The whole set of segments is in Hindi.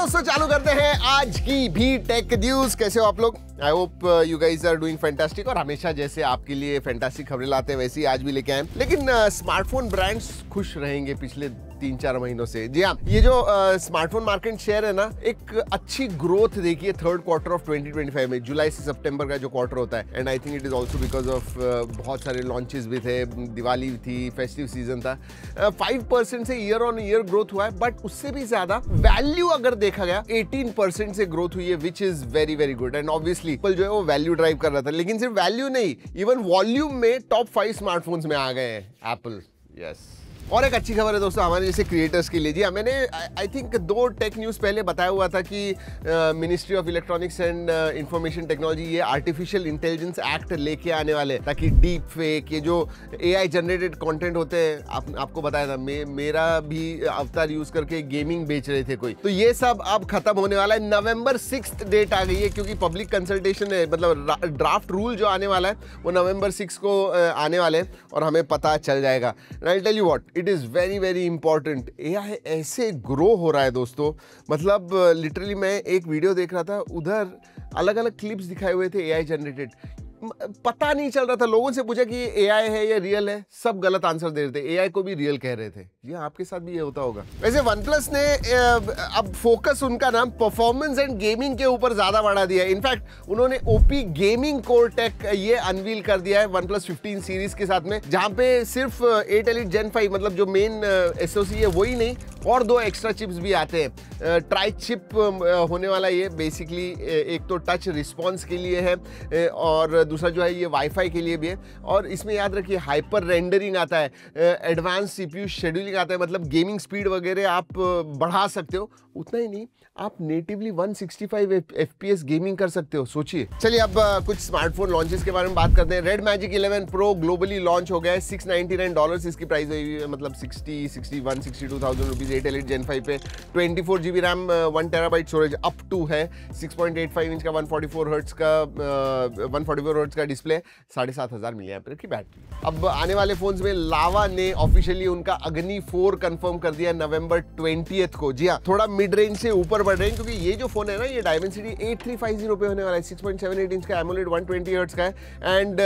दोस्तों, चालू करते हैं आज की भी टेक न्यूज। कैसे हो आप लोग? I hope you guys are doing fantastic. और हमेशा जैसे आपके लिए फैंटास्टिक खबरें लाते हैं वैसे ही आज भी लेके आए। लेकिन स्मार्टफोन ब्रांड्स खुश रहेंगे पिछले 3-4 महीनों से। जी हाँ, ये जो स्मार्टफोन मार्केट शेयर है ना, एक अच्छी ग्रोथ देखिए थर्ड क्वार्टर ऑफ 2025 में, जुलाई से सितंबर का जो क्वार्टर होता है। And I think it is also because of बहुत सारे लॉन्चेस भी थे, दिवाली थी, फेस्टिव सीजन था। 5% से ईयर ऑन ईयर ग्रोथ हुआ है, बट उससे भी ज्यादा वैल्यू अगर देखा गया 18% से ग्रोथ हुई है, which is very very good. And obviously Apple जो है वो वैल्यू ड्राइव कर रहा था, लेकिन सिर्फ वैल्यू नहीं, इवन वॉल्यूम में टॉप 5 स्मार्टफोन्स में आ गए हैं एप्पल। यस। और एक अच्छी खबर है दोस्तों हमारे जैसे क्रिएटर्स के लिए। जी हाँ, मैंने आई थिंक 2 टेक न्यूज़ पहले बताया हुआ था कि ministry of electronics and information technology ये आर्टिफिशियल इंटेलिजेंस एक्ट लेके आने वाले हैं, ताकि डीप फेक, ये जो AI जनरेटेड कंटेंट होते हैं, आपको बताया था, मेरा भी अवतार यूज करके गेमिंग बेच रहे थे कोई, तो ये सब अब खत्म होने वाला है। November 6 डेट आ गई है, क्योंकि पब्लिक कंसल्टेशन है, मतलब ड्राफ्ट रूल जो आने वाला है वो November 6 को आने वाले हैं और हमें पता चल जाएगा। I tell you what, it is very very important. AI ऐसे ग्रो हो रहा है दोस्तों, मतलब लिटरली मैं एक वीडियो देख रहा था, उधर अलग अलग क्लिप्स दिखाए हुए थे AI जनरेटेड, पता नहीं चल रहा था। लोगों से पूछा कि ये AI है या रियल है, सब गलत आंसर दे रहे थे, AI को भी रियल कह रहे थे। जी आपके साथ भी ये होता होगा। वैसे OnePlus ने अब फोकस उनका नाम परफॉर्मेंस एंड गेमिंग के ऊपर ज्यादा बढ़ा दिया है। इनफैक्ट उन्होंने OP गेमिंग कोर टेक ये अनवील कर दिया है OnePlus 15 सीरीज के साथ में, जहां पे सिर्फ 8 Elite Gen 5 मतलब जो मेन SoC है वही नहीं, और 2 एक्स्ट्रा चिप्स भी आते हैं। ट्राई चिप होने वाला ये बेसिकली, एक तो टच रिस्पॉन्स के लिए है और दूसरा जो है ये वाईफाई के लिए भी है। और इसमें याद रखिए हाइपर रेंडरिंग आता है, एडवांस CPU शेड्यूलिंग आता है, मतलब गेमिंग स्पीड वगैरह आप बढ़ा सकते हो। उतना ही नहीं, आप नेटिवली 165 FPS गेमिंग कर सकते हो, सोचिए। चलिए अब कुछ स्मार्टफोन लॉन्चेस के बारे में बात करते हैं। Red Magic 11 Pro globally launch हो गया है, $699 इसकी प्राइस हुई है, मतलब 61-62,000 रुपीज। 8 Elite Gen 5 पे 24 GB रैम, 1 TB स्टोरेज अप टू है, 6.85 इंच का 144 हर्ट्ज का डिस्प्ले, 7,500 mAh की बैटरी। अब आने वाले फोन्स में लावा ने ऑफिशियली उनका अग्नि 4 कंफर्म कर दिया November 20 को। जी हाँ, थोड़ा मिड रेंज से ऊपर बढ़ रहे हैं, क्योंकि ये जो फोन है ना, ये Dimensity 8350 पे होने वाला है, 6.78 इंच का AMOLED 120 हर्ट्ज का है, एंड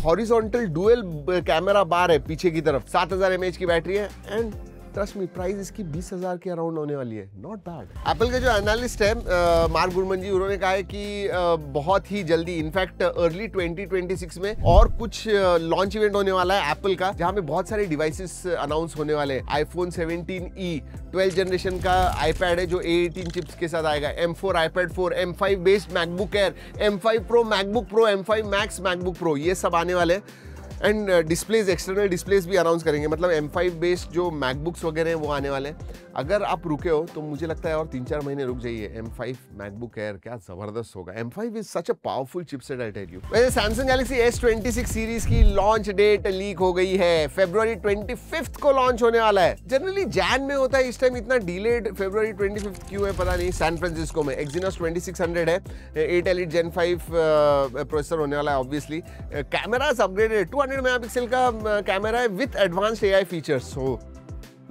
हॉरिजॉन्टल डुअल कैमरा बार है पीछे की तरफ, 7000 mAh की बैटरी है। एंड ट्रस्ट मी, प्राइस इसकी 20,000 के अराउंड होने वाली है, नॉट बैड। एप्पल के जो एनालिस्ट है मार्क गुरमन जी, उन्होंने कहा है कि बहुत ही जल्दी, इनफैक्ट अर्ली 2026 में और कुछ लॉन्च इवेंट होने वाला है एप्पल का, जहां पे बहुत सारे डिवाइसेस अनाउंस होने वाले हैं। iPhone 17e 12th जनरेशन का iPad है जो A18 चिप्स के साथ आएगा, M4 iPad 4, M5 based MacBook air, M5 Pro MacBook pro, M5 Max MacBook pro, ये सब आने वाले हैं। एंड डिस्प्लेज, एक्सटर्नल डिस्प्लेज भी अनाउंस करेंगे, मतलब M5 बेस्ड जो मैकबुक्स वगैरह हैं वो आने वाले हैं। अगर आप रुके हो तो मुझे लगता है और 3-4 महीने रुक जाइए, M5 मैकबुक एयर क्या जबरदस्त होगा। M5 is such a powerful chipset, I tell you. वैसे सैमसंग गैलेक्सी S26 सीरीज की लॉन्च डेट लीक हो गई है, February 25 को लॉन्च होने वाला है। जनरली जैन में होता है, इस टाइम इतना डिलेड February 25 क्यों है पता नहीं। सैन फ्रांसिस्को में Exynos 2600 है, 8 Elite Gen 5 प्रोसेसर होने वाला है ऑब्वियसली। कैमरास अपग्रेडेड, 200 मेगापिक्सल का कैमरा है with advanced AI features, so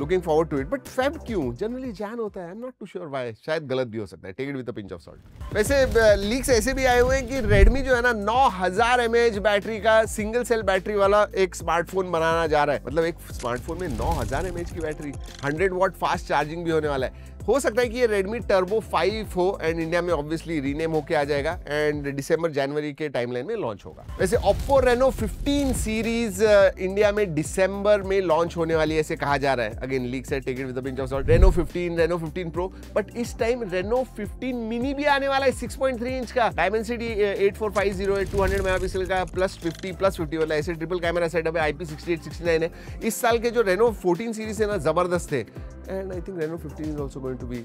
looking forward to it. But Feb क्यों? जनरली जैन होता है, I am not too sure why, शायद गलत भी हो सकता है, take it with a pinch of salt. वैसे लीक्स ऐसे भी आए हुए हैं कि Redmi जो है ना 9000 mAh बैटरी का सिंगल सेल बैटरी वाला एक स्मार्टफोन बनाना जा रहा है। मतलब एक स्मार्टफोन में 9000 mAh की बैटरी, 100 वॉट फास्ट चार्जिंग भी होने वाला है। हो सकता है कि ये Redmi Turbo 5 हो, एंड इंडिया में ऑब्वियसली रीनेम होके आ जाएगा, एंड दिसंबर-जनवरी के टाइमलाइन में लॉन्च होगा। वैसे Oppo Reno 15 सीरीज इंडिया में दिसंबर में लॉन्च होने वाली है, ऐसे कहा जा रहा है। अगेन लीक्स है, take it with a pinch of salt. Reno 15, Reno 15 Pro, but इस टाइम Reno 15 मिनी भी आने वाला है, 6.3 इंच का, Dimensity 8450 है, 200 मेगापिक्सल का, +50 वाला, ऐसे ट्रिपल कैमरा सेटअप है, IP68 69 है। इस साल के जो Reno 14 सीरीज है ना, जबरदस्त थे, and I think Reno 15 is also going to be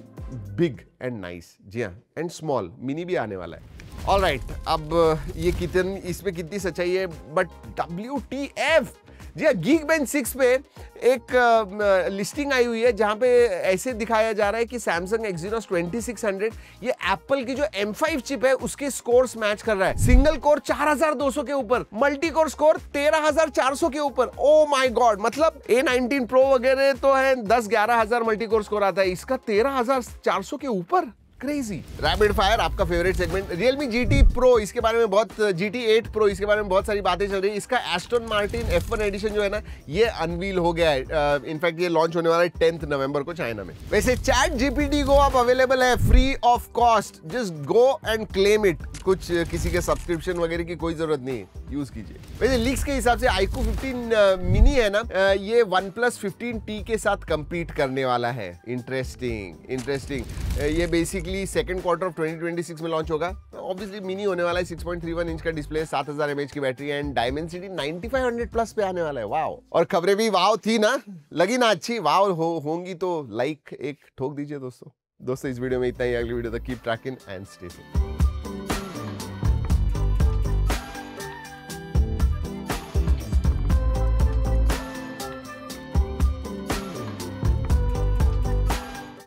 big and nice. जी हाँ, एंड स्मॉल मिनी भी आने वाला है। ऑलराइट, अब ये इसमें कितनी सच्चाई है, बट WTF, जी हाँ, Geekbench 6 पे एक लिस्टिंग आई हुई है जहां पे ऐसे दिखाया जा रहा है कि Samsung Exynos 2600 ये एप्पल की जो M5 चिप है उसके स्कोर्स मैच कर रहा है। सिंगल कोर 4200 के ऊपर, मल्टी कोर स्कोर 13400 के ऊपर। ओ माय गॉड, मतलब A19 Pro वगैरह तो है 10-11 हजार मल्टी कोर स्कोर आता है, इसका 13400 के ऊपर। क्रेजी। रैपिड फायर आपका favourite segment. Realme GT Pro इसके बारे में बहुत, GT 8 Pro इसके बारे में बहुत सारी बातें चल रही है। इसका एस्टन मार्टिन F1 एडिशन जो है ना, ये अनवील हो गया है। इनफैक्ट ये लॉन्च होने वाला है 10 नवंबर को चाइना में। वैसे चैट GPT Go अब अवेलेबल है free of cost, just go and claim it. कुछ किसी के सब्सक्रिप्शन वगैरह की कोई जरूरत नहीं है, यूज कीजिए। वैसे लीक्स के हिसाब से iQOO 15 मिनी है ना, ये OnePlus 15T के साथ compete करने वाला है। इंटरेस्टिंग। ये बेसिकली सेकंड क्वार्टर ऑफ 2026 में लॉन्च होगा। ऑब्वियसली मिनी होने वाला है, 6.31 इंच का डिस्प्ले, 7000 mAh की बैटरी एंड डायमेंसिटी 9500 प्लस पे आने वाला है। वाओ। और खबरें भी वाओ थी ना, लगी ना अच्छी, वाओ होंगी तो लाइक एक ठोक दीजिए दोस्तों। इस वीडियो में इतना ही। अगली वीडियो तक keep trekking and stay safe.